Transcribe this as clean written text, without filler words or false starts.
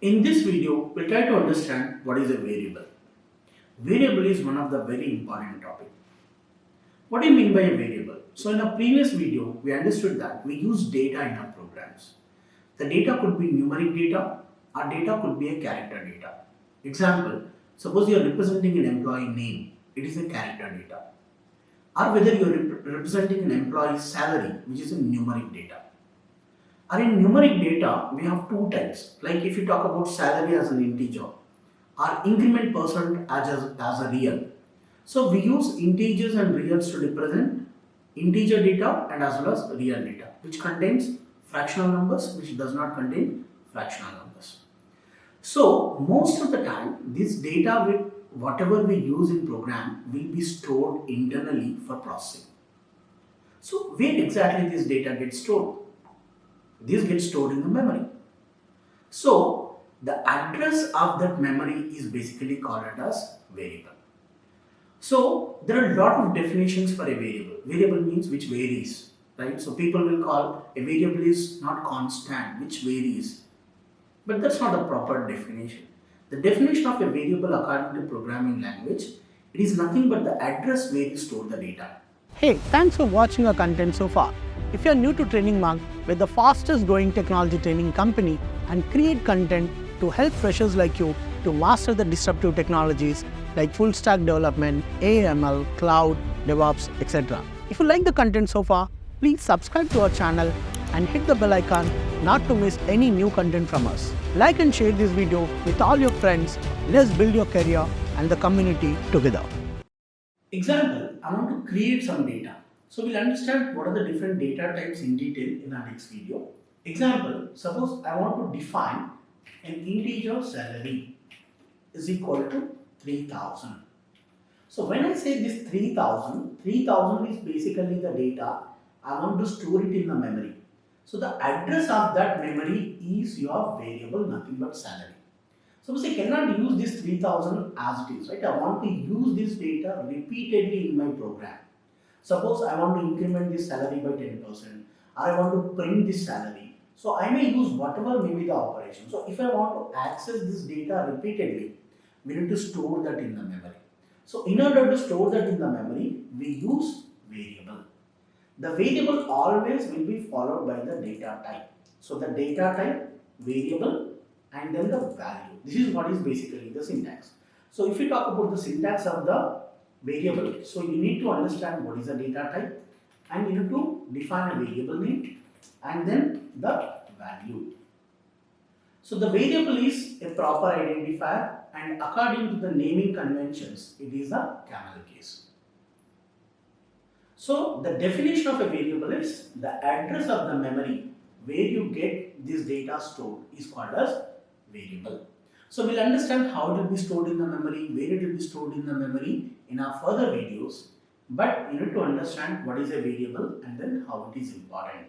In this video, we'll try to understand what is a variable. Variable is one of the very important topic. What do you mean by a variable? So in a previous video, we understood that we use data in our programs. The data could be numeric data or data could be a character data. Example, suppose you are representing an employee name, it is a character data. Or whether you are representing an employee's salary, which is a numeric data. Or in numeric data, we have two types. Like if you talk about salary as an integer or increment percent as a real. So we use integers and reals to represent integer data and as well as real data, which contains fractional numbers, which does not contain fractional numbers. So most of the time, this data with whatever we use in program will be stored internally for processing. So where exactly this data gets stored? This gets stored in the memory. So the address of that memory is basically called as variable. So there are a lot of definitions for a variable. Variable means which varies, right? So people will call a variable is not constant, which varies. But that's not a proper definition. The definition of a variable according to programming language, it is nothing but the address where you store the data. Hey, thanks for watching our content so far. If you're new to Training Monk, we're the fastest growing technology training company and create content to help freshers like you to master the disruptive technologies like full stack development, AML, cloud, DevOps, etc. If you like the content so far, please subscribe to our channel and hit the bell icon not to miss any new content from us. Like and share this video with all your friends. Let's build your career and the community together. Example, I want to create some data. So we'll understand what are the different data types in detail in our next video. Example, suppose I want to define an integer salary is equal to 3000. So when I say this 3000 is basically the data I want to store it in the memory. So the address of that memory is your variable, nothing but salary. Suppose I cannot use this 3000 as it is, right? I want to use this data repeatedly in my program. Suppose I want to increment this salary by 10%, or I want to print this salary. So I may use whatever may be the operation. So if I want to access this data repeatedly, we need to store that in the memory. So in order to store that in the memory, we use variable. The variable always will be followed by the data type. So the data type, variable, and then the value. This is what is basically the syntax. So if you talk about the syntax of the variable, so you need to understand what is the data type and you need to define a variable name and then the value. So the variable is a proper identifier and according to the naming conventions, it is a camel case. So the definition of a variable is the address of the memory where you get this data stored is called as variable. So we'll understand how it will be stored in the memory, where it will be stored in the memory in our further videos. But you need to understand what is a variable and then how it is important.